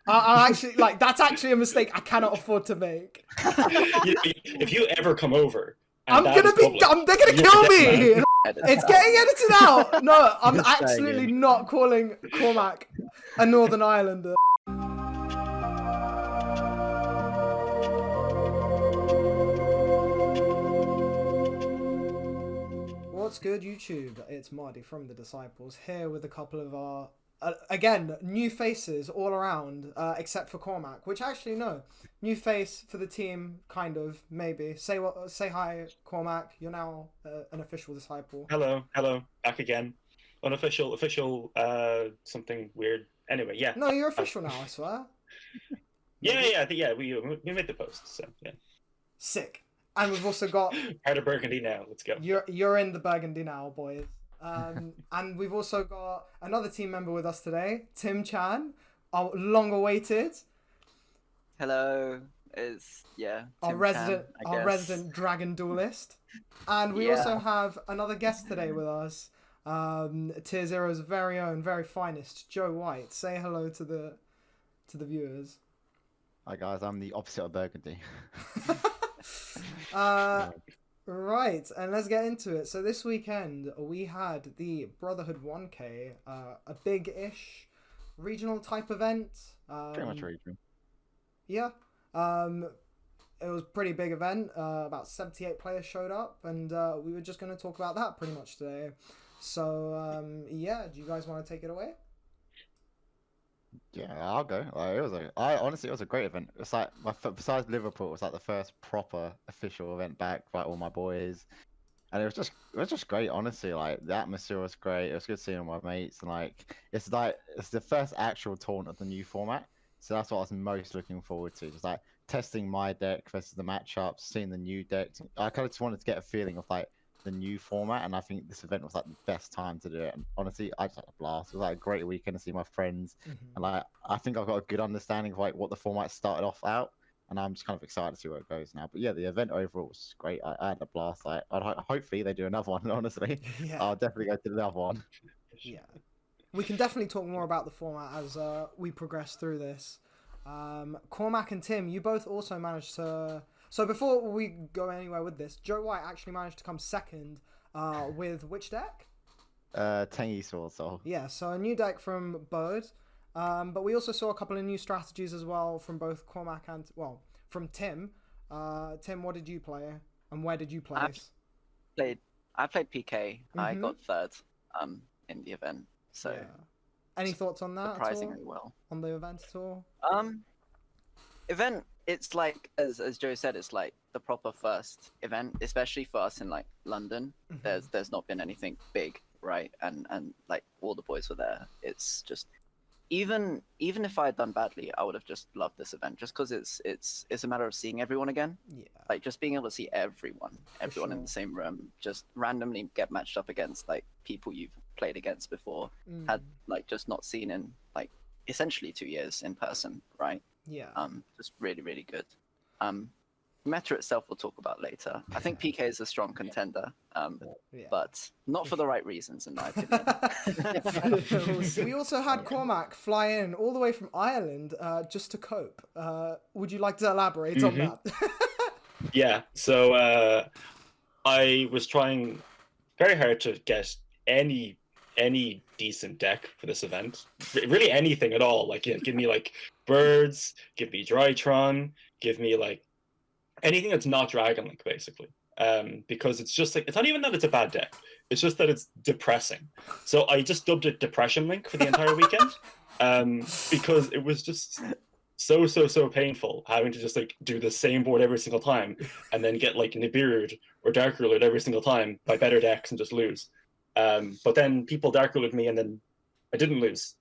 I actually like that's actually a mistake I cannot afford to make. If you ever come over, I'm gonna be. They're gonna kill me. It's getting edited out. No, I'm absolutely not calling Cormac a Northern Islander. What's good, YouTube? It's Marty from The Disciples here with a couple of our, again, new faces all around, except for Cormac, which actually, no. New face for the team, kind of, maybe. Say hi, Cormac. You're now an official disciple. Hello, back again. Unofficial, official, something weird. Anyway, yeah. No, you're official now, I swear. Yeah, we made the post, so, yeah. Sick. And we've also got part of Burgundy now. Let's go. You're in the Burgundy now, boys. And we've also got another team member with us today, Tim Chan, our long-awaited. Hello. It's our resident dragon duelist. And we also have another guest today with us, Tier Zero's very own, very finest, Joe White. Say hello to the viewers. Hi guys, I'm the opposite of Burgundy. Right, and let's get into it. So this weekend we had the Brotherhood 1K, a big-ish regional type event. Pretty much regional. Yeah, it was a pretty big event. About 78 players showed up, and we were just going to talk about that pretty much today. So yeah, do you guys want to take it away? Yeah, I'll go. Honestly, it was a great event. It's like besides Liverpool, it was like the first proper official event back by all my boys, and it was just great. Honestly, like the atmosphere was great. It was good seeing all my mates, and it's the first actual tournament of the new format. So that's what I was most looking forward to. Just like testing my deck versus the matchups, seeing the new decks. I kind of just wanted to get a feeling of like the new format, and I think this event was like the best time to do it. And honestly, I just had a blast. It was like a great weekend to see my friends, and like I think I've got a good understanding of like what the format started off out, and I'm just kind of excited to see where it goes now. But yeah, the event overall was great. I had a blast. Like hopefully they do another one. Honestly, I'll definitely go to another one. Yeah, we can definitely talk more about the format as we progress through this. Cormac and Tim, you both also managed to. So before we go anywhere with this, Joe White actually managed to come second with which deck? Tangy Sword Soul. Yeah, so a new deck from Bode. But we also saw a couple of new strategies as well from both Cormac and, well, from Tim. Tim, what did you play? And where did you place? I played PK. I got third in the event. So yeah. Any thoughts on that? Surprisingly well. On the event at all? Event, it's like as Joe said, it's like the proper first event, especially for us in like London. There's not been anything big, right? And like all the boys were there. It's just even if I had done badly, I would have just loved this event just because it's a matter of seeing everyone again. Yeah. Like just being able to see everyone in the same room, just randomly get matched up against like people you've played against before, had like just not seen in like essentially 2 years in person, right? Yeah. Just really, really good. Meta itself we'll talk about later. I think PK is a strong contender, but not for the right reasons in my opinion. We also had Cormac fly in all the way from Ireland just to cope. Would you like to elaborate on that? Yeah, so I was trying very hard to get any decent deck for this event. Really anything at all. Like, give me like birds, give me Drytron, give me like anything that's not Dragon Link, basically. Because it's just like, it's not even that it's a bad deck. It's just that it's depressing. So I just dubbed it Depression Link for the entire weekend. Because it was just so painful having to just like do the same board every single time and then get like Nibiru'd or Dark Ruler'd every single time by better decks and just lose. But then people Dark Ruler'd me and then I didn't lose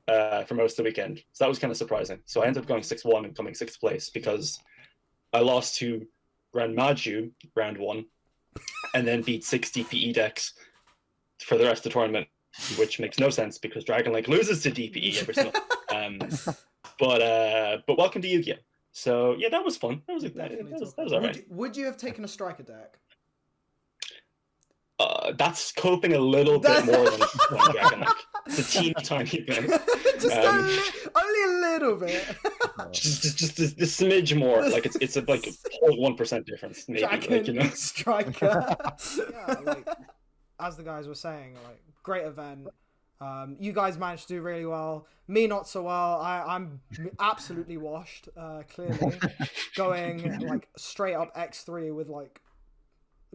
for most of the weekend. So that was kind of surprising. So I ended up going 6-1 and coming 6th place because I lost to Grand Maju round 1 and then beat 6 DPE decks for the rest of the tournament, which makes no sense because Dragon Link loses to DPE every single but welcome to Yu-Gi-Oh! So yeah, that was fun. That was all right. Would you have taken a striker deck? That's coping a little bit more than One Dragon. Like, it's a teeny tiny bit. Just only a little bit. just a smidge more. Like it's a, like a whole 1% difference, maybe. Dragon Like, you know. striker. Yeah, like as the guys were saying, like great event. You guys managed to do really well. Me not so well. I'm absolutely washed. Clearly, going like straight up X3 with like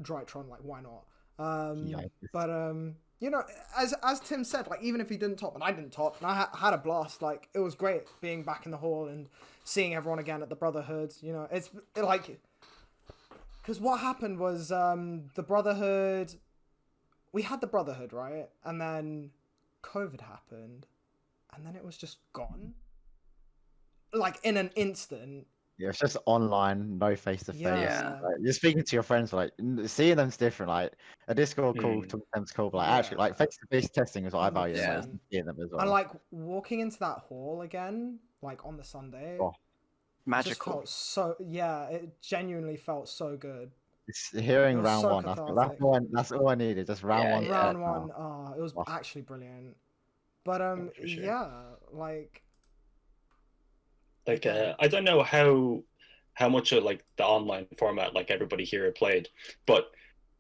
Drytron. Like why not? But you know, as Tim said, like even if he didn't top and I didn't top, and I had a blast. Like it was great being back in the hall and seeing everyone again at the Brotherhood. You know, it's like because what happened was the Brotherhood. We had the Brotherhood, right, and then COVID happened, and then it was just gone. Like in an instant. Yeah, it's just online, no face to face. Yeah. Like, you're speaking to your friends, like seeing them's different. Like a Discord call, talking to them's cool, but like actually, like face to face testing is what I value. Yeah. Most, and seeing them as well. And like walking into that hall again, like on the Sunday, Oh, Magical. just felt so it genuinely felt so good. it's hearing It was round so one. cathartic. That's all I needed. Just round Yeah, one. yeah. Round now. one, it was Wow. actually brilliant. But for sure. yeah, like Like I don't know how much of like the online format like everybody here played, but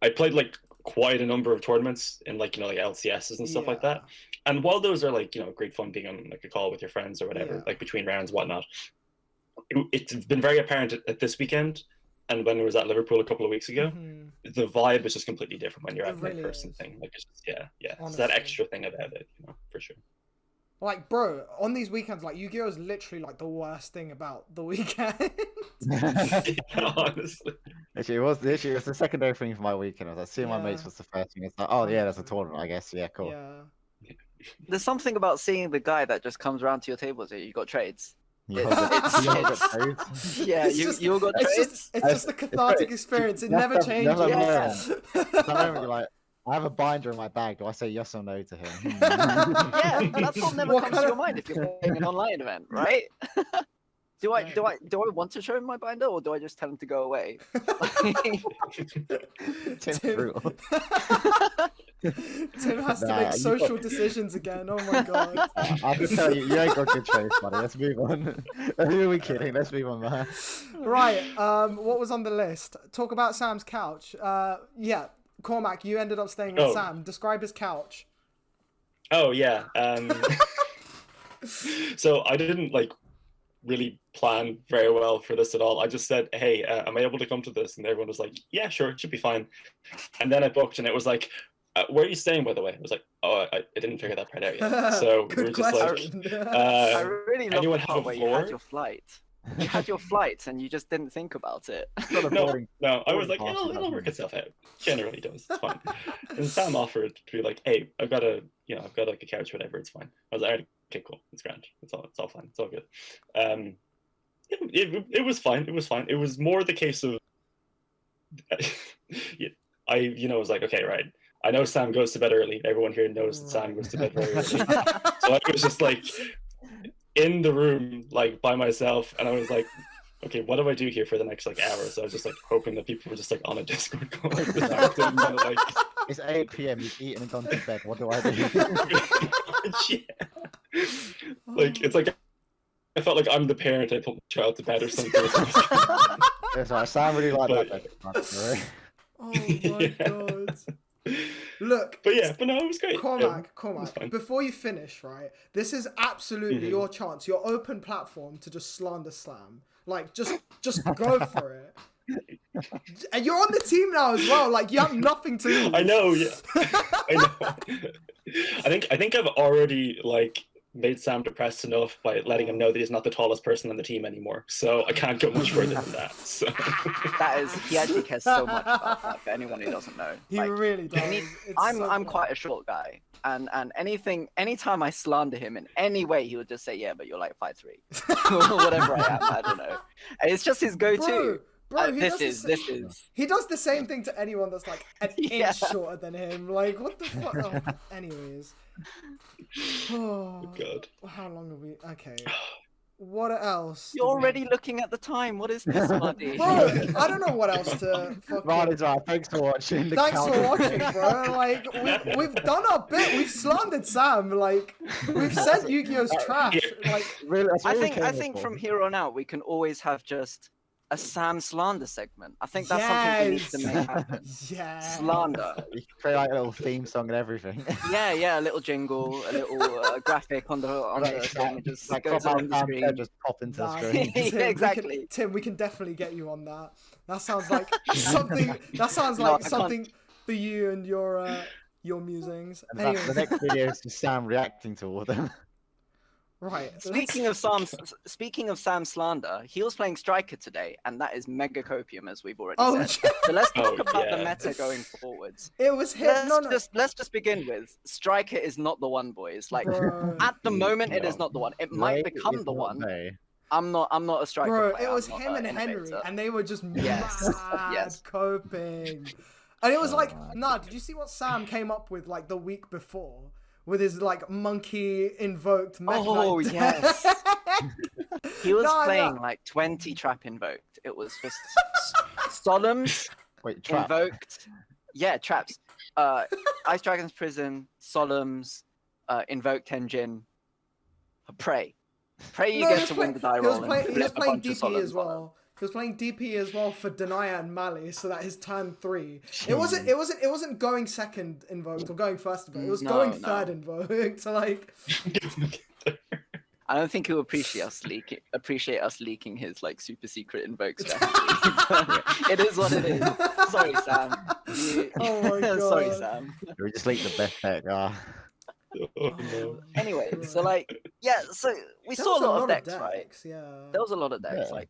I played like quite a number of tournaments in like, you know, like LCSs and stuff like yeah. that. And while those are like, you know, great fun being on like a call with your friends or whatever, Yeah. like between rounds, whatnot, it's been very apparent at this weekend and when it was at Liverpool a couple of weeks ago, Mhm. the vibe is just completely different when you're It at an really in-person is. thing. Like it's just, yeah. It's Honestly. that extra thing about it, you know, for sure. Like, bro, on these weekends, like Yu-Gi-Oh is literally like the worst thing about the weekend. Honestly. Actually, it was the secondary thing for my weekend. I was like, seeing my mates Yeah. was the first thing. It's like, oh yeah, there's a 100%. tournament. I guess, yeah, cool. Yeah. There's something about seeing the guy that just comes around to your table and says, "You got trades." You It's- all got- you all got it's- trades. Yeah, It's you just- you got It's trades. just a cathartic great. experience. It Never- never never changes. learn. Yeah. That moment you're like, I have a binder in my bag. Do I say yes or no to him? Yeah, that's what never What comes kind to your of- mind if you're playing an online event, right? Do I want to show him my binder or do I just tell him to go away? Tim's Tim- brutal. Tim has to Nah, make you social decisions again. Oh my god. I can tell you, you ain't got good trades, buddy. Let's move on. Who are we kidding? Let's move on, man. Right. What was on the list? Talk about Sam's couch. Yeah. Cormac, you ended up staying with Oh. Sam. Describe his couch. Oh yeah. So I didn't like really plan very well for this at all. I just said, "Hey, am I able to come to this?" And everyone was like, "Yeah, sure, it should be fine." And then I booked, and it was like, "Where are you staying, by the way?" I was like, "Oh, I didn't figure that part out yet." So we were Good just like, question. I really love anyone the have part a where you had floor? your flight. You had your flight and you just didn't think about it. Got a No, boarding- no, I was boarding like, pass it'll without work me. itself out. Generally does. It's fine. And Sam offered to be like, "Hey, I've got like a couch, whatever. It's fine." I was like, "Alright, okay, cool. It's grand. It's all fine. It's all good." It was fine. It was fine. It was more the case of, I was like, okay, right. I know Sam goes to bed early. Everyone here knows that Sam goes to bed very early. So I was just like in the room, like by myself, and I was like, okay, what do I do here for the next like hour? So I was just like hoping that people were just like on a Discord call. Like, It's 8 p.m. You've eaten and gone to bed. What do I do? yeah. Like it's like I felt like I'm the parent. I put my child to bed or something. It's like, Sam really like But- that. Bed. Oh my god. Look, But no, it was great. Cormac, was fine. before you finish, right? This is absolutely Mhm. your chance, your open platform to just slander Slam. Like, just go for it. And you're on the team now as well. Like, you have nothing to lose. I know, yeah. I know. I think I've already like made Sam depressed enough by letting him know that he's not the tallest person on the team anymore. So I can't go much further than that. So That is, he actually cares so much about that. For anyone who doesn't know, He Like, really does. any- It's I'm so I'm funny. quite a short guy, and anytime I slander him in any way, he would just say, "Yeah, but you're like 5'3", or whatever I am. I don't know. And it's just his go-to. Bro, he does This the is. He does the same thing to anyone that's like an Yeah. inch shorter than him. Like, what the fuck? Anyways. Oh, God. how long have we? Okay. What else? You're already looking at the time. What is this, Muddy? Bro, I don't know what else to fucking. Riley's right. Thanks for watching. The Thanks for count- watching, bro. Like we've done our bit. We've slandered Sam. Like we've said Yu-Gi-Oh's trash. Like Really, that's I all we think came think for. from here on out we can always have just a Sam slander segment. I think that's something we need to make happen. yeah. Slander. You can create like a little theme song and everything. Yeah, a little jingle, a little graphic on the thing, and just like goes pop on the out screen. just pop into the Nah, screen. Yeah, Tim, exactly. Tim, we can definitely get you on that. That sounds like something. That sounds No, like I can't. something for you and your musings. And Anyway, the next video is just Sam reacting to all of them. right. Speaking of Sam slander, he was playing striker today, and that is mega copium, as we've already Oh, said. So let's talk Oh, about the yeah. meta going forwards. it was him. Let's just begin with striker is not the one, boys. Like Bro, at the moment, it is No. not the one. It might Ray become is the not one. there. I'm not a striker bro, player. it was I'm not him an and Henry, innovator. and they were just Yes, mad yes. coping. And it was Oh like, my nah. Did you see what Sam came up with like the week before with his like monkey invoked mech Oh, Knight yes. deck? He was Nah, playing nah. like 20 trap invoked. It was just Solemns Wait, trap. invoked. Yeah, traps. Ice Dragon's Prison, Solemns, invoked engine, pray. Pray you No, get to win the die he was roll playing, and he was flip a playing bunch of DP Solemns as on him. well. He was playing DP as well for Denia and Mali, so that his turn 3. It wasn't going second invoked or going first invoked. It was No, going no. third invoked. So like, I don't think he'll appreciate us leaking his like super secret invoke strategy. It is what it is. Sorry, Sam. Oh my Sorry, God. Sam. We just leaked the best deck. Oh, no. Anyway, so like, yeah, so we There saw was a lot of decks, right? decks, yeah. There was a lot of decks. Yeah. Like,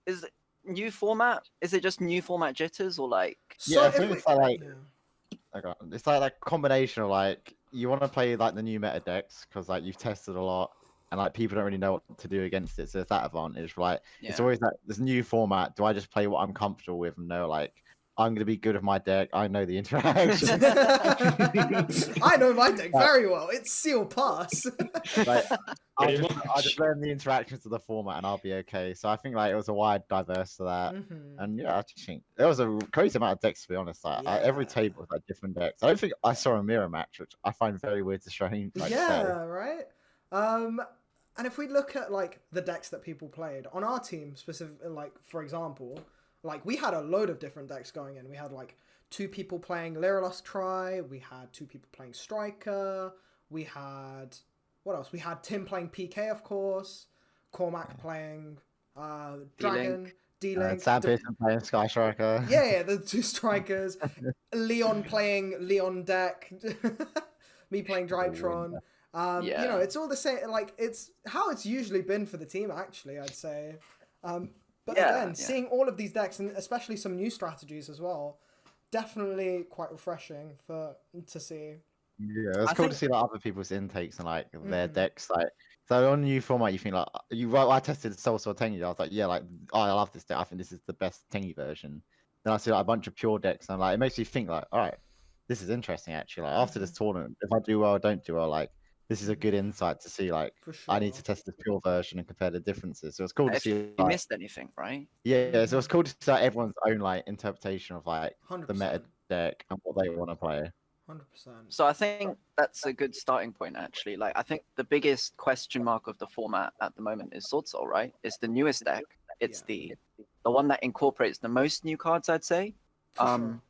is it new format? Is it just new format jitters or like? So Yeah, I if think we- it's like yeah. okay, it's like a combination of like you want to play like the new meta decks because like you've tested a lot and like people don't really know what to do against it, so it's that advantage. Right? It's Yeah. always like this new format. Do I just play what I'm comfortable with and know like I'm gonna be good with my deck? I know the interaction. I know my deck very well. It's seal pass. like, Pretty I much. just learn the interactions of the format and I'll be okay. So I think like it was a wide diverse to that. Mhm. And yeah, I just think there was a crazy amount of decks to be honest. Like every Yeah. table was like different decks. I don't think I saw a mirror match, which I find very weird to stream. Like, Yeah, so. right. And if we look at like the decks that people played on our team, specifically, like for example, like we had a load of different decks going in. We had like 2 people playing Lyralust Try. We had 2 people playing Striker. We had what else? We had Tim playing PK, of course. Cormac playing Dragon, D-Link. Sam Pearson playing Sky Striker. Yeah, the 2 strikers. Leon playing Leon deck. Me playing Drytron. You Yeah. know, it's all the same. Like it's how it's usually been for the team. Actually, I'd say. But Yeah, again, yeah. seeing all of these decks and especially some new strategies as well, definitely quite refreshing to see. Yeah, it's I cool to think- see like other people's intakes and like their Mhm. decks. Like so on new format, you think like I tested Soul Sword Tengi. I was like, yeah, like oh, I love this deck. I think this is the best Tengi version. Then I see like a bunch of pure decks, and like it makes you think like, all right, this is interesting actually. Like after this tournament, if I do well or don't do well, like this is a good insight to see like For sure. I need to test the pure version and compare the differences. So it's cool to If see. you Like, missed anything, right? yeah, so it's cool to see like, everyone's own like interpretation of like 100%. the meta deck and what they want to play. 100%. So I think that's a good starting point, actually. Like, I think the biggest question mark of the format at the moment is Sword Soul, right? It's the newest deck. It's the one that incorporates the most new cards, I'd say. For sure.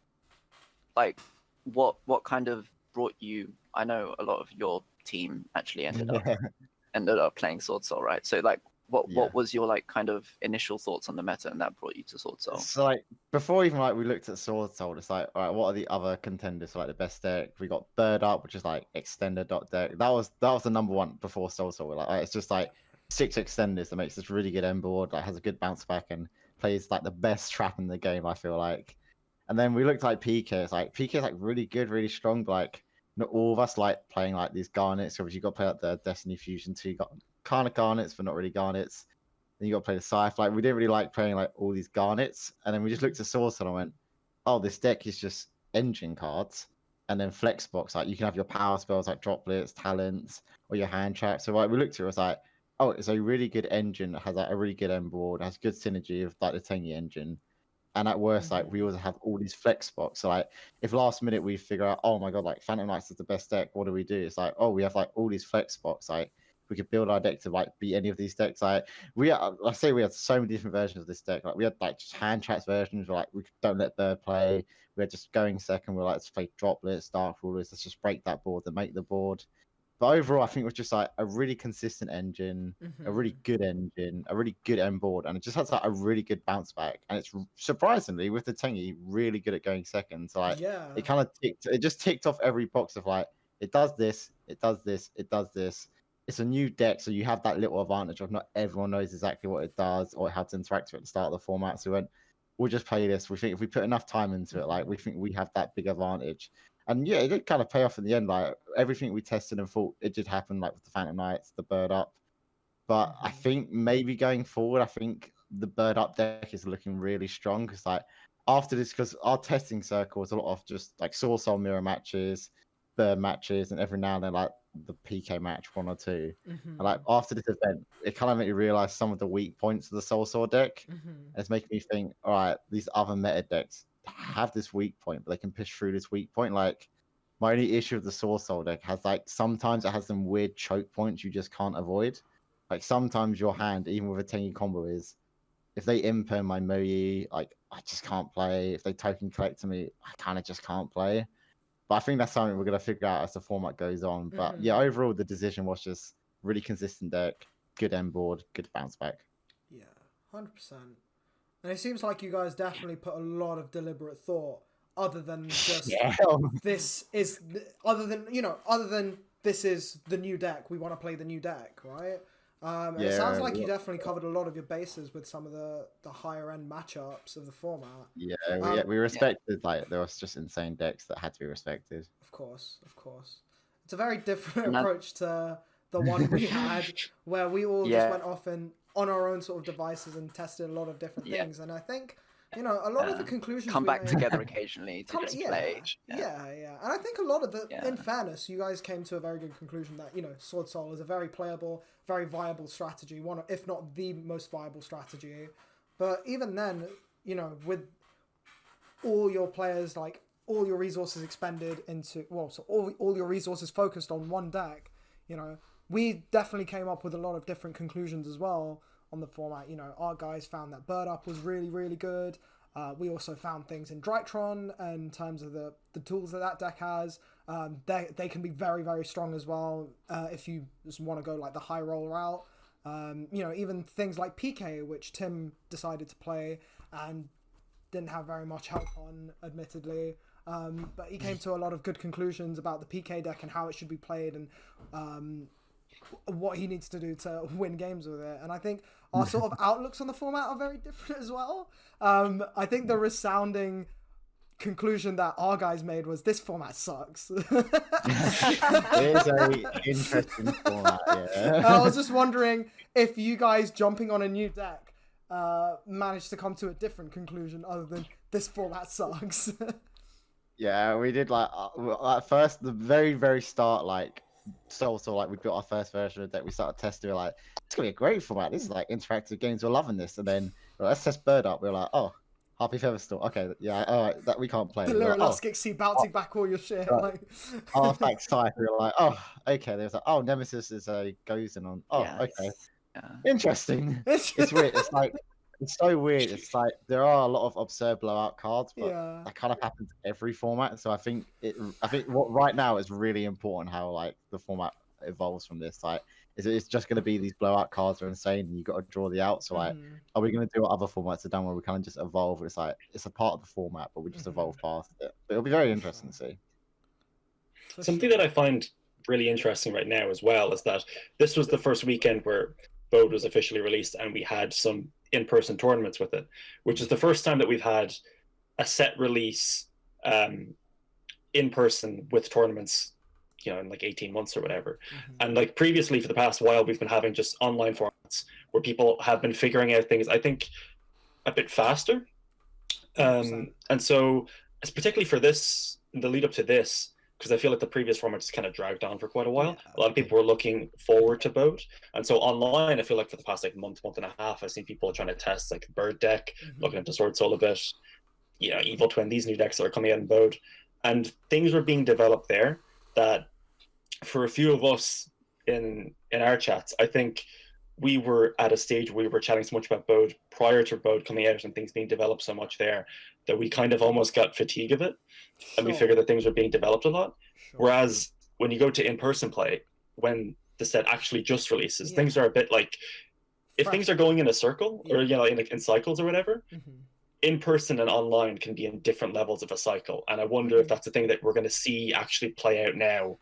Like, what kind of brought you? I know a lot of your team actually ended up playing Sword Soul, right? So like, Yeah. what was your like kind of initial thoughts on the meta, and that brought you to Sword Soul? So like before even like we looked at Sword Soul, it's like all right, what are the other contenders for like the best deck? We got Bird Up, which is like extender dot deck. That was the number one before Soul Soul. We're like, all right, it's just like 6 extenders that makes this really good end board. Like has a good bounce back and plays like the best trap in the game. I feel like. And then we looked at like PK. It's like PK is like really good, really strong. But, like not all of us like playing like these garnets. So you got to play like the Destiny Fusion 2. You got kind of garnets, but not really garnets. Then you got to play the Scythe. Like we didn't really like playing like all these garnets. And then we just looked at Source and I went, oh, this deck is just engine cards. And then Flexbox, like you can have your power spells like droplets, talents, or your hand traps. So like we looked at it, it was like, oh, it's a really good engine. It has like a really good end board. Has good synergy with like the Tengi engine. And at worst, like we also have all these flex spots. So like, if last minute we figure out, oh my god, like Phantom Knights is the best deck, what do we do? It's like, oh, we have like all these flex spots. Like we could build our deck to like beat any of these decks. Like I say we had so many different versions of this deck. Like we had like just hand traps versions where like we don't let Bird play. We had just going second. We're like, let's play droplets, dark rulers. Let's just break that board and make the board. But overall, I think it was just like a really consistent engine, a really good engine, a really good end board, and it just has like a really good bounce back. And it's surprisingly with the Tengi really good at going second. So like it kind of ticked off every box of like it does this, it does this, it does this. It's a new deck, so you have that little advantage of not everyone knows exactly what it does or how to interact with it at the start of the format. So we'll just play this. We think if we put enough time into it, like we think we have that big advantage. And yeah, it did kind of pay off in the end. Like everything we tested and thought it did happen, like with the Phantom Knights, the Bird Up. But I think maybe going forward, I think the Bird Up deck is looking really strong because like after this, because our testing circle is a lot of just like Soul mirror matches, Bird matches, and every now and then like the PK match, 1 or 2. And like after this event, it kind of made me realize some of the weak points of the Soul deck. It's making me think, all right, these other meta decks have this weak point, but they can push through this weak point. Like my only issue with the Soul deck has like sometimes it has some weird choke points you just can't avoid. Like sometimes your hand, even with a Tengi combo, is if they imper my Moyi, like I just can't play. If they token collect to me, I kind of just can't play. But I think that's something we're gonna figure out as the format goes on. But yeah, overall the decision was just really consistent deck, good end board, good bounce back. Yeah, 100%. And it seems like you guys definitely put a lot of deliberate thought, other than just this is, other than this is the new deck. We want to play the new deck, right? It sounds like you definitely covered a lot of your bases with some of the higher end matchups of the format. Yeah, we respected like there was just insane decks that had to be respected. Of course. It's a very different approach to the one we had, where we all just went off and on our own sort of devices and tested a lot of different things. And I think, a lot of the conclusions come back together occasionally to just play. Yeah. And I think a lot of in fairness, you guys came to a very good conclusion that, Sword Soul is a very playable, very viable strategy, one, if not the most viable strategy. But even then, with all your players, like all your resources expended into, so all your resources focused on one deck, we definitely came up with a lot of different conclusions as well on the format. Our guys found that Bird Up was really, really good. We also found things in Drytron in terms of the tools that deck has. They can be very, very strong as well if you just want to go like the high roll route. Even things like PK, which Tim decided to play and didn't have very much help on, admittedly. But he came to a lot of good conclusions about the PK deck and how it should be played and what he needs to do to win games with it. And I think our sort of outlooks on the format are very different as well. I think the resounding conclusion that our guys made was this format sucks. It is a interesting format, yeah. I was just wondering if you guys jumping on a new deck managed to come to a different conclusion other than this format sucks. Yeah, we did like at first, the very, very start, like so like we built our first version of the deck. We started testing. We were like, it's gonna be a great format. This is like interactive games. We're loving this. And then let's test Bird Up. We were like, oh, Harpy Featherstorm. Okay, yeah, all right, that we can't play. The Lyra Luskix sea bouncing back all your shit. Like Artifact Scythe. We were like, oh, okay. There's like, oh, Nemesis is a Gozen on. Oh, okay, interesting. It's weird. It's so weird. It's like there are a lot of absurd blowout cards, but that kind of happens in every format. So I think what right now is really important how like the format evolves from this. Like, it's just going to be these blowout cards are insane, and you got to draw the out. So like, are we going to do what other formats have done where we kind of just evolve? It's like it's a part of the format, but we just evolve past it. But it'll be very interesting to see. Something that I find really interesting right now as well is that this was the first weekend where Bode was officially released, and we had some in-person tournaments with it, which is the first time that we've had a set release in person with tournaments, in like 18 months or whatever. And like previously for the past while, we've been having just online formats where people have been figuring out things, I think, a bit faster. And so it's particularly for this, the lead up to this, because I feel like the previous format just kind of dragged on for quite a while. Yeah. A lot of people were looking forward to Boat, and so online, I feel like for the past like month and a half, I've seen people trying to test like Bird deck, looking into Sword Soul a bit, Evil Twin, these new decks that are coming out in Boat, and things were being developed there that for a few of us in our chats, I think we were at a stage where we were chatting so much about Bode prior to Bode coming out and things being developed so much there that we kind of almost got fatigue of it, and we figured that things were being developed a lot. Whereas when you go to in-person play, when the set actually just releases, things are a bit like, if things are going in a circle or in cycles or whatever, in person and online can be in different levels of a cycle. And I wonder if that's a thing that we're going to see actually play out now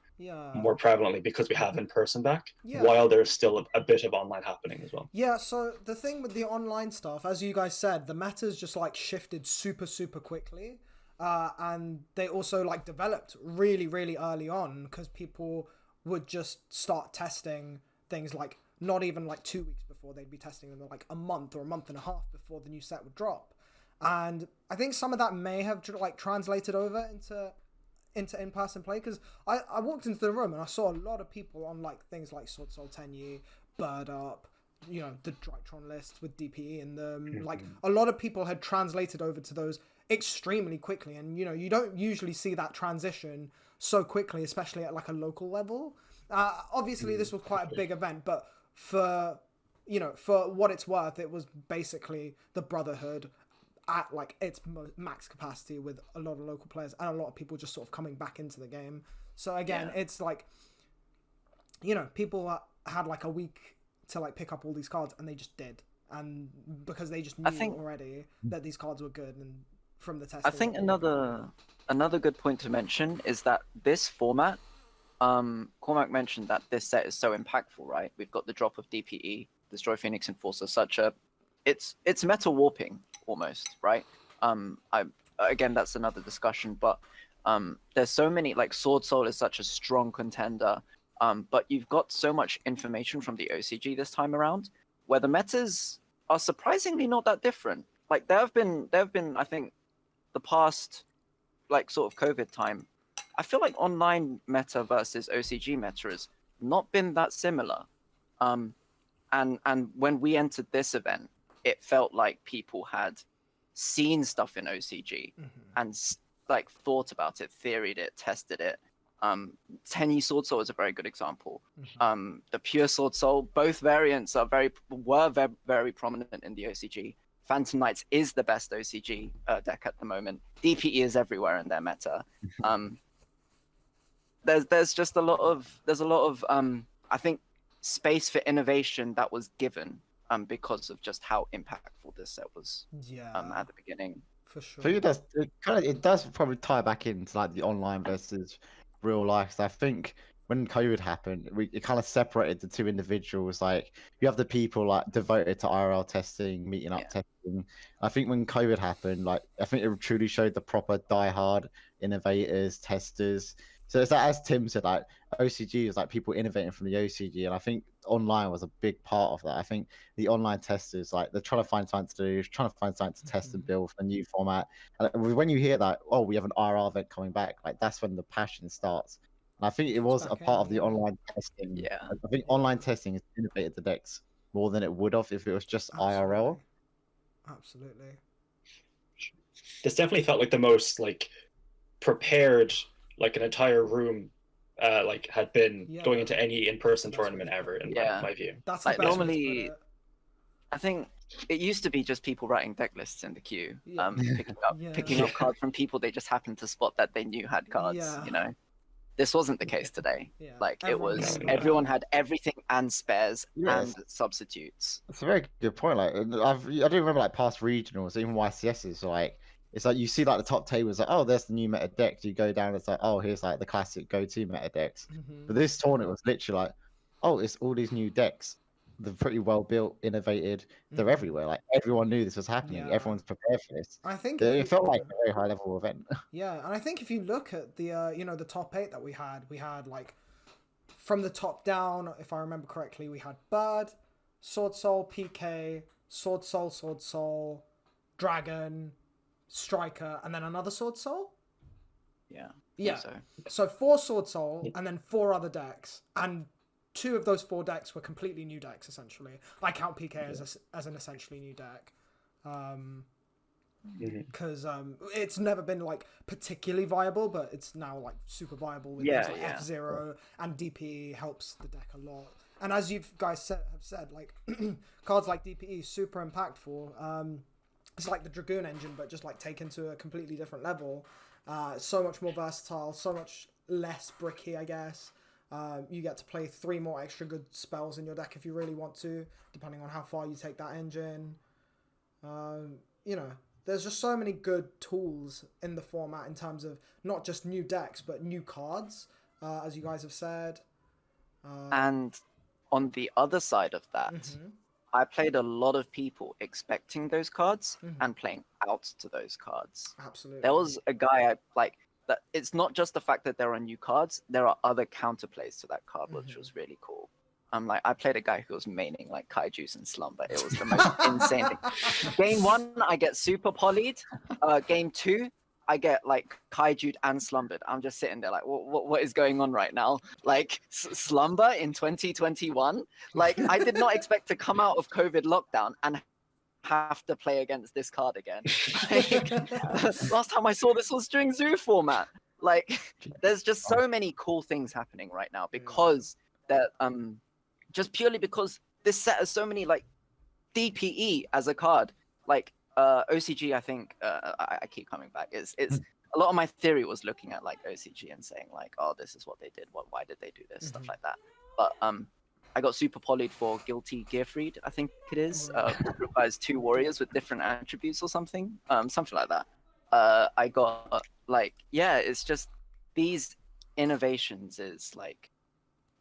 more prevalently because we have in person back, while there's still a bit of online happening as well. Yeah, so the thing with the online stuff, as you guys said, the meta's just like shifted super quickly. And they also like developed really early on because people would just start testing things like not even like 2 weeks before, they'd be testing them like a month or a month and a half before the new set would drop. And I think some of that may have like translated over into in-person play, because I walked into the room and I saw a lot of people on like things like Sword Soul Tenyi, Bird Up, the Drytron list with DPE in them. Like a lot of people had translated over to those extremely quickly, and you don't usually see that transition so quickly, especially at like a local level. Obviously this was quite a big event, but for what it's worth, it was basically the Brotherhood at like its max capacity with a lot of local players and a lot of people just sort of coming back into the game. So again, it's like, people had like a week to like pick up all these cards, and they just did, and because they just knew already that these cards were good, and from the testing. I think another good point to mention is that this format, Cormac mentioned that this set is so impactful, right? We've got the drop of DPE, Destroy Phoenix Enforcer, it's meta warping almost, right? Again, that's another discussion, but there's so many, like Sword Soul is such a strong contender, but you've got so much information from the OCG this time around where the metas are surprisingly not that different. Like there have been I think the past like sort of COVID time, I feel like online meta versus OCG meta has not been that similar. And when we entered this event, it felt like people had seen stuff in OCG and like thought about it, theoried it, tested it. Tenyi Sword Soul is a very good example. The Pure Sword Soul, both variants were very prominent in the OCG. Phantom Knights is the best OCG deck at the moment. DPE is everywhere in their meta. There's just a lot of I think space for innovation that was given because of just how impactful this set was at the beginning. For sure. So it does probably tie back into like the online versus real life. So I think when COVID happened, it kind of separated the two individuals. Like you have the people like devoted to IRL testing, meeting up testing. I think when COVID happened, like I think it truly showed the proper diehard innovators, testers. So it's like, as Tim said, like OCG is like people innovating from the OCG, and I think online was a big part of that. I think the online testers, like they're trying to find something to do, trying to find something to test and build for a new format. And when you hear that, oh, we have an RR event coming back, like that's when the passion starts. And I think it was a part of the online testing. Yeah, I think online testing has innovated the decks more than it would have if it was just IRL. Absolutely. This definitely felt like the most like prepared, like an entire room like had been going into any in-person tournament ever in my view. That's like normally I think it used to be just people writing deck lists in the queue, picking up cards from people they just happened to spot that they knew had cards. This wasn't the case today. Like everyone had everything and spares and substitutes. That's a very good point. Like I do remember like past regionals, even YCSs, like it's like you see like the top tables, like, oh, there's the new meta decks. You go down, it's like, oh, here's like the classic go-to meta decks. But this tournament was literally like, oh, it's all these new decks. They're pretty well built, innovated. They're everywhere. Like everyone knew this was happening. Everyone's prepared for this. I think it felt like a very high level event. Yeah, and I think if you look at the the top 8 that we had like from the top down, if I remember correctly, we had Bird, Sword Soul, PK, Sword Soul, Dragon, Striker, and then another Sword Soul. Yeah. Yeah. So So 4 Sword Soul and then 4 other decks, and 2 of those 4 decks were completely new decks. Essentially, I count PK as an essentially new deck, because it's never been like particularly viable, but it's now like super viable with things like F0, and DPE helps the deck a lot. And as you guys have said, like cards like DPE super impactful. It's like the Dragoon engine, but just like taken to a completely different level. So much more versatile, so much less bricky, I guess. You get to play 3 more extra good spells in your deck if you really want to, depending on how far you take that engine. You know, there's just so many good tools in the format in terms of not just new decks, but new cards, as you guys have said. and on the other side of that, I played a lot of people expecting those cards and playing out to those cards. Absolutely. There was a guy I like that. It's not just the fact that there are new cards. There are other counterplays to that card, which was really cool. Like I played a guy who was maining like Kaiju's and Slumber. It was the most insane thing. Game 1, I get super polyed. Game 2, I get like Kaiju and Slumbered. I'm just sitting there like, what is going on right now? Like Slumber in 2021? Like I did not expect to come out of COVID lockdown and have to play against this card again. Like, last time I saw this was during Zoo format. Like there's just so many cool things happening right now because that just purely because this set has so many like DPE as a card. Like OCG, I think I keep coming back. It's a lot of my theory was looking at like OCG and saying like, oh, this is what they did. Why did they do this? Stuff like that. But I got super polyed for Guilty Gearfried, I think it is. Requires 2 warriors with different attributes or something. Something like that. I got like, yeah, it's just these innovations is like,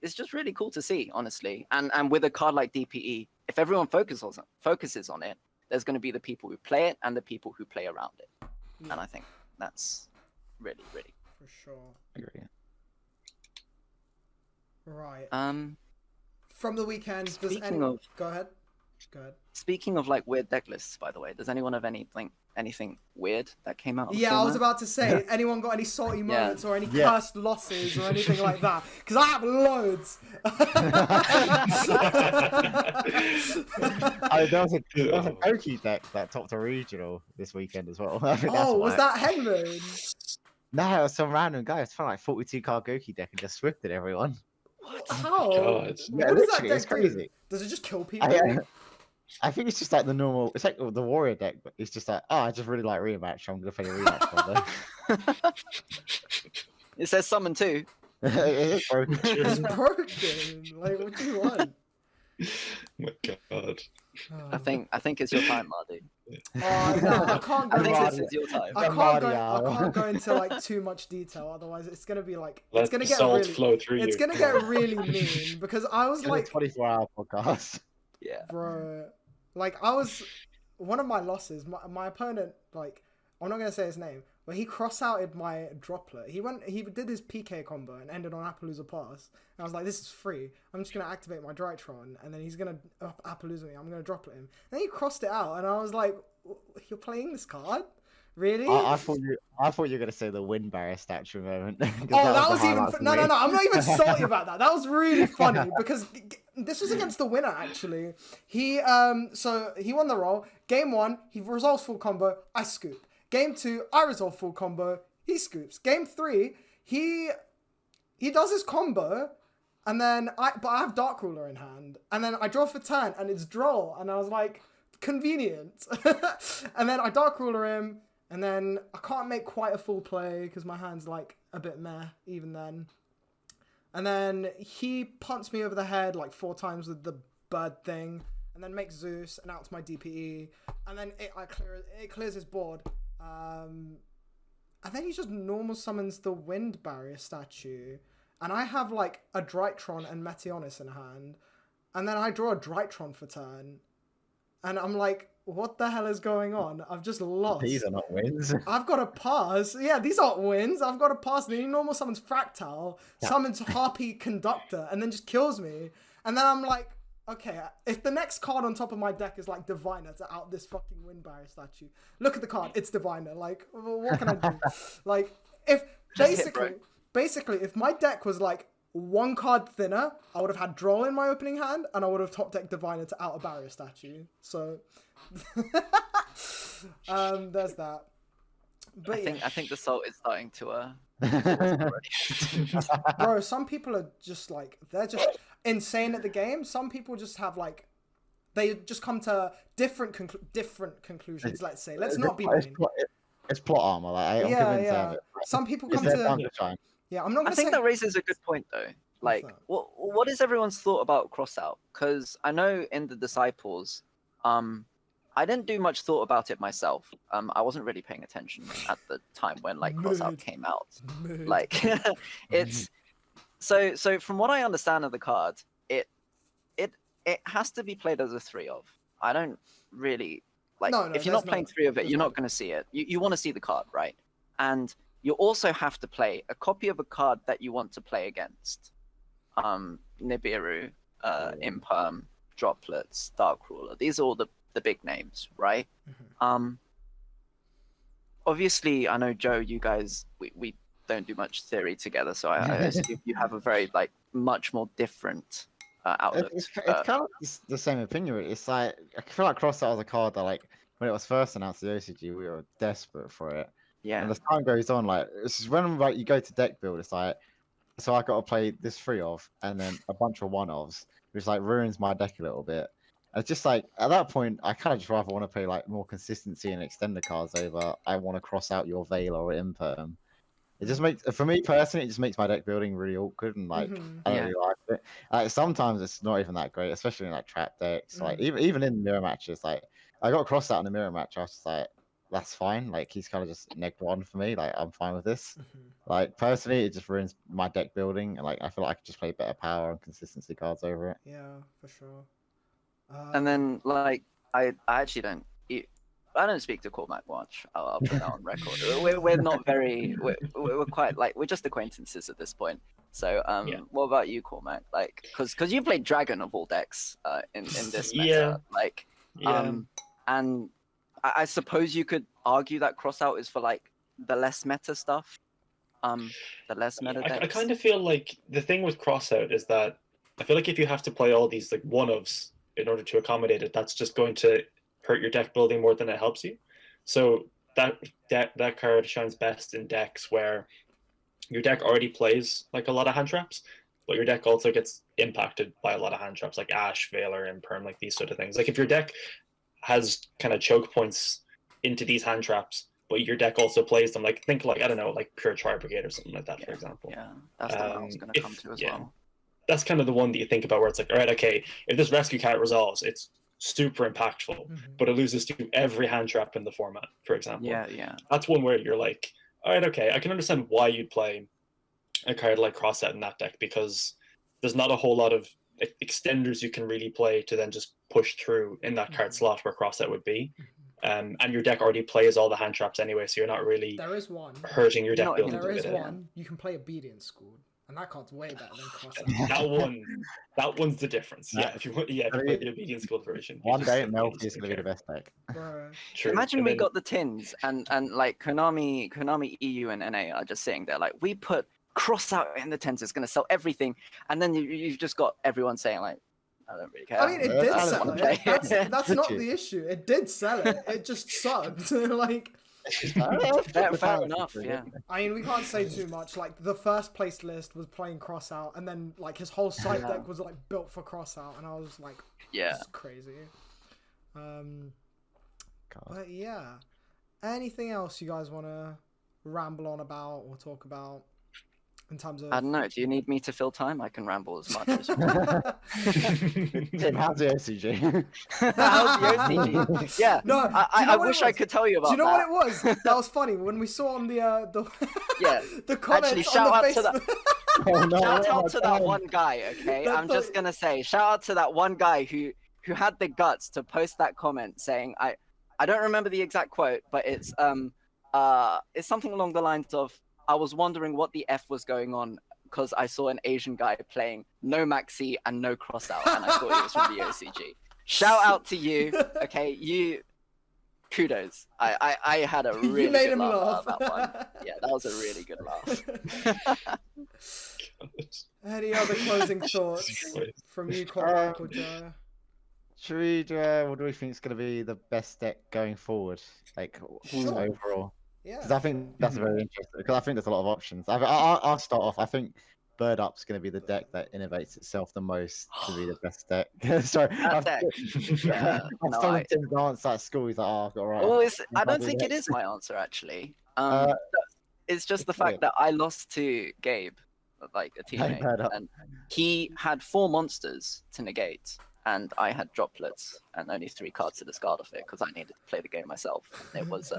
it's just really cool to see, honestly. And with a card like DPE, if everyone focuses on it, there's going to be the people who play it and the people who play around it. And I think that's really, really for sure. Agree. Right. From the weekend, go ahead. Speaking of like weird deck lists, by the way, does anyone have anything weird that came out? I was about to say, anyone got any salty moments or any cursed losses or anything like that? Because I have loads. There was a Goki deck that topped a regional this weekend as well. I think was that Henman? No, it was some random guy. It's like 42 card Goki deck and just swifted everyone. What? How? God. Yeah, what does that deck it's crazy. do? Does it just kill people? I think it's just like the normal. It's like the warrior deck, but it's just like, I just really like rematch. So I'm gonna play a rematch. It says summon too. It's broken. It's broken. Like, what do you want? Oh my God. I think it's your time, Marty. No, I can't go. I think this is your time. I can't go into like too much detail, otherwise it's gonna be like it's gonna get really flow through it's gonna get really mean because I was like 24-hour podcast. Yeah, bro. Like I was one of my losses. My opponent, like I'm not gonna say his name, but he cross-outed my droplet. He did his PK combo and ended on Appaloosa Pass. And I was like, this is free. I'm just gonna activate my Drytron, and then he's gonna Appaloosa me. I'm gonna droplet him. And then he crossed it out, and I was like, you're playing this card? Really? I thought you were gonna say the wind barrier statue moment. That was even no. I'm not even salty about that. That was really funny because this was against the winner actually. He so he won the roll. Game 1, he resolves full combo. I scoop. Game 2, I resolve full combo. He scoops. Game 3, he does his combo, and then I have Dark Ruler in hand, and then I draw for turn, and it's draw, and I was like, convenient. And then I Dark Ruler him. And then I can't make quite a full play because my hand's like a bit meh even then. And then he punts me over the head like 4 times with the bird thing. And then makes Zeus and outs my DPE. And then it clears his board. And then he just normal summons the wind barrier statue. And I have like a Drytron and Meteonis in hand. And then I draw a Drytron for turn. And I'm like, what the hell is going on? I've just lost. These are not wins. I've got to pass. Yeah, these aren't wins. I've got to pass. Then he normal summons Fractal, summons Harpy Conductor, and then just kills me. And then I'm like, okay, if the next card on top of my deck is like Diviner to out this fucking wind barrier statue, look at the card. It's Diviner. Like, what can I do? Like, if Just hit, bro. basically, if my deck was like one card thinner, I would have had Droll in my opening hand, and I would have top decked Diviner to Outer Barrier Statue. So, there's that. But I think the salt is starting to bro, some people are just like, they're just insane at the game. Some people just have like, they just come to different conclusions. Let's say, let's not be mean. It's plot armor. Like, I'm convinced of it. Some people It's come their to. time to shine. Yeah, I'm not gonna I think say. that raises a good point though. Like, that? what is everyone's thought about crossout? Because I know in the Disciples, I didn't do much thought about it myself. I wasn't really paying attention at the time when like crossout came out. Like, it's so from what I understand of the card, it has to be played as a 3 of. I don't really like No, if you're not playing 3 of it, you're not going to see it. You want to see the card, right? And you also have to play a copy of a card that you want to play against. Nibiru, Imperm, Droplets, Darkruler. These are all the big names, right? Obviously, I know Joe, you guys, we don't do much theory together, so I assume you have a very like much more different outlook. It's kind of the same opinion. It's like I feel like Crossout was a card that like when it was first announced the OCG, we were desperate for it. Yeah. And as time goes on, like it's just when like you go to deck build, it's like so I got to play this 3 of and then a bunch of 1 ofs, which like ruins my deck a little bit. It's just like at that point, I kind of just rather want to play like more consistency and extender cards over. I want to cross out your Veil or Imperm. It just makes, for me personally, it just makes my deck building really awkward and like I don't really like it. Like sometimes it's not even that great, especially in like trap decks. Like even in mirror matches, like I got crossed out in a mirror match. I was just like, that's fine. Like he's kind of just -1 for me. Like I'm fine with this. Like personally, it just ruins my deck building, and like I feel like I could just play better power and consistency cards over it. Yeah, for sure. And then like I actually don't. I don't speak to Cormac much. I'll put that on record. We're not very. We're quite like we're just acquaintances at this point. So what about you, Cormac? Like, because you played Dragon of all decks in this meta. Like, and I suppose you could argue that crossout is for like the less meta stuff. The less meta decks. I kind of feel like the thing with crossout is that I feel like if you have to play all these like 1-ofs in order to accommodate it, that's just going to hurt your deck building more than it helps you. So that card shines best in decks where your deck already plays like a lot of hand traps, but your deck also gets impacted by a lot of hand traps like Ash, Veiler, Imperm, like these sort of things. Like if your deck has kind of choke points into these hand traps, but your deck also plays them, like think like I don't know, like Pure Tri-Brigade or something like that, for example. Yeah, that's the one I was going to come to as well. That's kind of the one that you think about where it's like, all right, okay, if this rescue cat resolves, it's super impactful, but it loses to every hand trap in the format, for example. Yeah. That's one where you're like, all right, okay, I can understand why you'd play a card like Crosset in that deck, because there's not a whole lot of extenders you can really play to then just push through in that card slot where Crosset would be. And your deck already plays all the hand traps anyway, so you're not really hurting your deck building. There is one. You can play Obedience School. And that card's way better than Crossout. that one's the difference. Yeah, if you put the Obedience School version. One day Melty is going to be the best deck. True. Imagine we got the tins and like Konami EU and NA are just sitting there like, we put Crossout in the tins, it's going to sell everything. And then you've just got everyone saying like, I don't really care. I mean, it did sell it. That's not the issue. It did sell it. It just sucked. Like... fair enough, yeah. I mean, we can't say too much. Like the first place list was playing Crossout, and then like his whole side deck was like built for Crossout, and I was like, yeah, this is crazy. But yeah, anything else you guys want to ramble on about or talk about in terms of? I don't know. Do you need me to fill time? I can ramble as much as you Tim, how's the OCG? How's the OCG? Yeah. No, I wish I could tell you about that. Do you know what it was? That was funny when we saw on the yeah the comments. Actually, shout on the out to that. Shout out to that one guy. Okay, I'm just gonna say shout out to that one guy who had the guts to post that comment saying I don't remember the exact quote, but it's something along the lines of, I was wondering what the F was going on because I saw an Asian guy playing no maxi and no crossout, and I thought it was from the OCG. Shout out to you. Okay, kudos. I had a really You made good him laugh laugh. at that one. Yeah, that was a really good laugh. Any other closing thoughts from you, Cormac or Joe? Should we do? What do we think is going to be the best deck going forward? Like Sure. overall, Yeah. because I think that's very interesting. Because I think there's a lot of options. I'll start off. I think Bird Up's going to be the deck that innovates itself the most to be the best deck. Sorry, That deck. Yeah. I've No, stolen Tim's answer at school. He's like, "Oh, I've got right." well, I don't think it is my answer actually. It's just the fact that I lost to Gabe, like a teammate, Bird Up. and he had 4 monsters to negate, and I had droplets and only 3 cards to discard of it because I needed to play the game myself. It was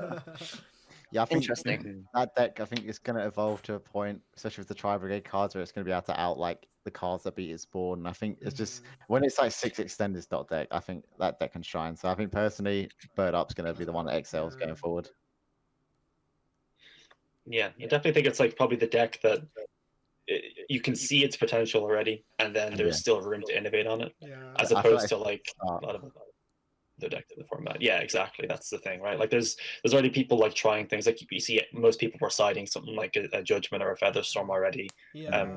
Yeah, I think interesting. that deck, I think, is going to evolve to a point, especially with the Tri Brigade cards, where it's going to be able to out like the cards that beat its board. And I think it's just when it's like 6 extended dot deck, I think that deck can shine. So I think personally, Bird Up's going to be the one that excels going forward. Yeah, I definitely think it's like probably the deck that you can see its potential already, and then there's still room to innovate on it, Yeah. as opposed to like a lot of the deck in the format. Yeah, exactly. That's the thing, right? Like there's already people like trying things. Like you see, most people were citing something like a Judgment or a Featherstorm already. Yeah.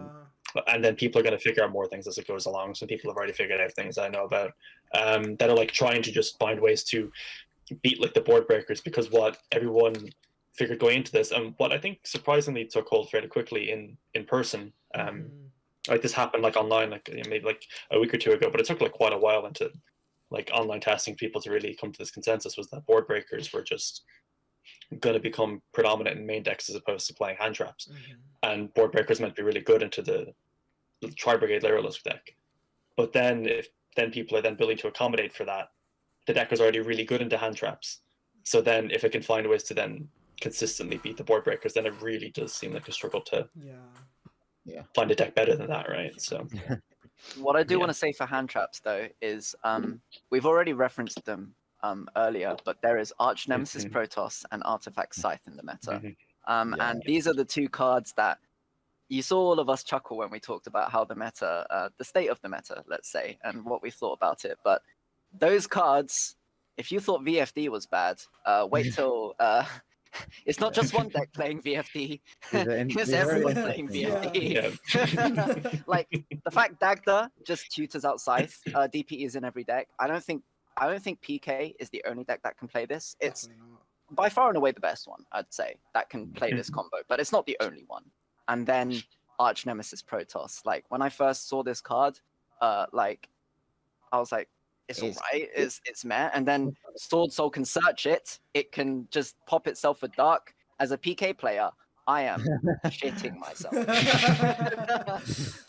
And then people are going to figure out more things as it goes along. Some people have already figured out things I know about that are like trying to just find ways to beat like the board breakers, because what everyone figured going into this, and what I think surprisingly took hold fairly quickly in person. Like this happened like online, like maybe like a week or 2 ago, but it took like quite a while into like online testing people to really come to this consensus, was that board breakers were just going to become predominant in main decks as opposed to playing hand traps. And board breakers meant to be really good into the Tri Brigade Lyrilisk deck. But then if people are then building to accommodate for that, the deck was already really good into hand traps. So then if it can find ways to then consistently beat the board breakers, then it really does seem like a struggle to find a deck better than that, right? So what I do want to say for hand traps though is we've already referenced them earlier, but there is Arch Nemesis Protoss and Artifact Scythe in the meta. And these are the 2 cards that you saw all of us chuckle when we talked about how the meta, the state of the meta, let's say, and what we thought about it. But those cards, if you thought VFD was bad, wait till it's not just one deck playing VFD. It's everyone playing VFD. Like the fact Dagda just tutors out Scythe, DPE is in every deck. I don't think PK is the only deck that can play this. It's by far and away the best one, I'd say, that can play this combo, but it's not the only one. And then Arch Nemesis Protoss. Like when I first saw this card, like I was like, it's alright, it's meh. And then Sword Soul can search it. It can just pop itself for dark. As a PK player, I am shitting myself.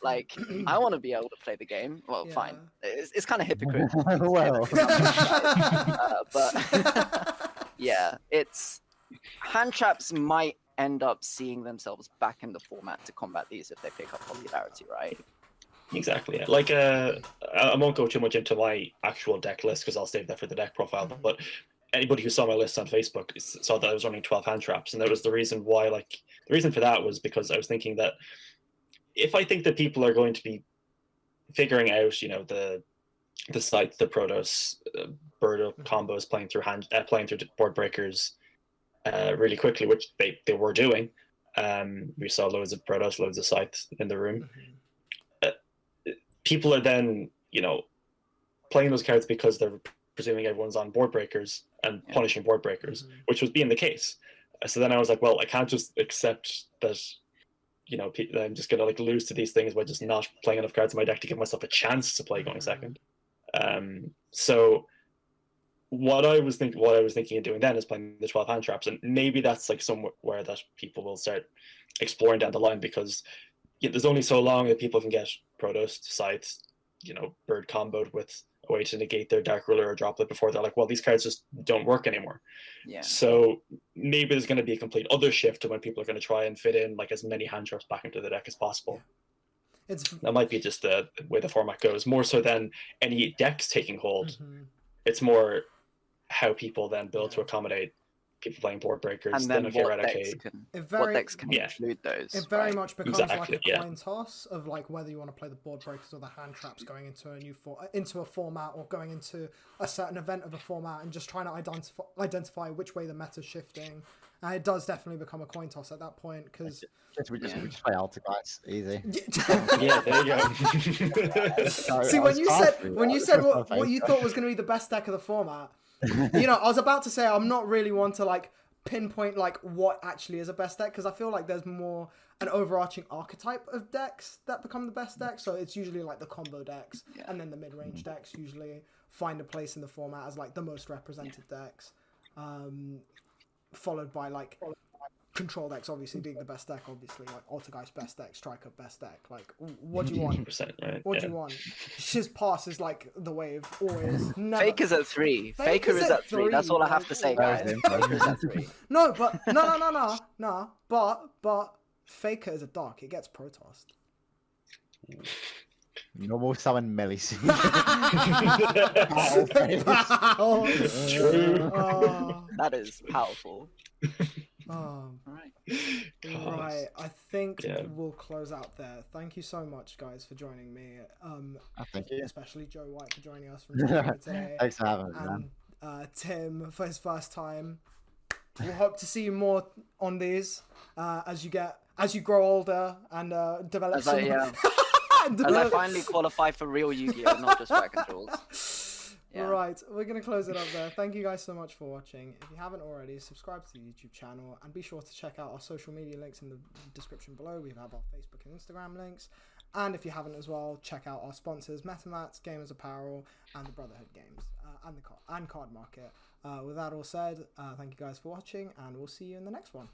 Like I want to be able to play the game. Well, fine. It's kind of hypocritical. Well, but yeah, it's hand traps might end up seeing themselves back in the format to combat these if they pick up popularity, right? Exactly. Yeah. Like I won't go too much into my actual deck list because I'll save that for the deck profile. But anybody who saw my list on Facebook saw that I was running 12 hand traps, and that was the reason why. Like the reason for that was because I was thinking that if I think that people are going to be figuring out, you know, the Scythe, the Protoss, Bird Up combos playing through board breakers really quickly, which they were doing. We saw loads of Protoss, loads of Scythe in the room. People are then, you know, playing those cards because they're presuming everyone's on board breakers and punishing board breakers, which was being the case. So then I was like, well, I can't just accept that, you know, I'm just gonna like lose to these things by just not playing enough cards in my deck to give myself a chance to play going second. So what I was thinking of doing then is playing the 12 hand traps, and maybe that's like somewhere that people will start exploring down the line, because there's only so long that people can get Protoss, Scythe, you know, Bird comboed with a way to negate their Dark Ruler or Droplet before they're like, well, these cards just don't work anymore. Yeah. So maybe there's going to be a complete other shift to when people are going to try and fit in like as many hand traps back into the deck as possible. That might be just the way the format goes, more so than any decks taking hold. It's more how people then build to accommodate people playing board breakers, And then okay, what right, decks okay. can It what very decks can Yeah. include those? it very right? much becomes Exactly, like a yeah. coin toss of like whether you want to play the board breakers or the hand traps going into a new into a format, or going into a certain event of a format, and just trying to identify which way the meta's shifting. And it does definitely become a coin toss at that point, because We just play Alta, guys. Easy. Yeah, there you go. see, when you said what you thought was going to be the best deck of the format, you know, I was about to say I'm not really one to like pinpoint like what actually is a best deck, because I feel like there's more an overarching archetype of decks that become the best decks. So it's usually like the combo decks, and then the mid-range decks usually find a place in the format as like the most represented decks, followed by like control decks obviously being the best deck, obviously like Altergeist best deck, Striker best deck. Like what do you want? 100%, right? What do you want? Shiz Pass is like the wave, always. Never. Faker's at 3. Faker is at 3. That's all I have to say, guys. Faker's at 3. No, but no. But Faker is a dark. It gets Protossed. Normal summon Melisy. True. That is powerful. Right. Gosh. I think Yeah. we'll close out there. Thank you so much, guys, for joining me. Thank you. Especially Joe White for joining us from today. Thanks for having me, man. And Tim for his first time. We'll hope to see you more on these as you grow older and develop. As I finally qualify for real Yu-Gi-Oh, not just Dragon Duels. Yeah. Right, we're going to close it up there. Thank you guys so much for watching. If you haven't already, subscribe to the YouTube channel, and be sure to check out our social media links in the description below. We have our Facebook and Instagram links. And if you haven't as well, check out our sponsors, MetaMats, Gamers Apparel, and the Brotherhood games, and Card Market. With that all said, thank you guys for watching, and we'll see you in the next one.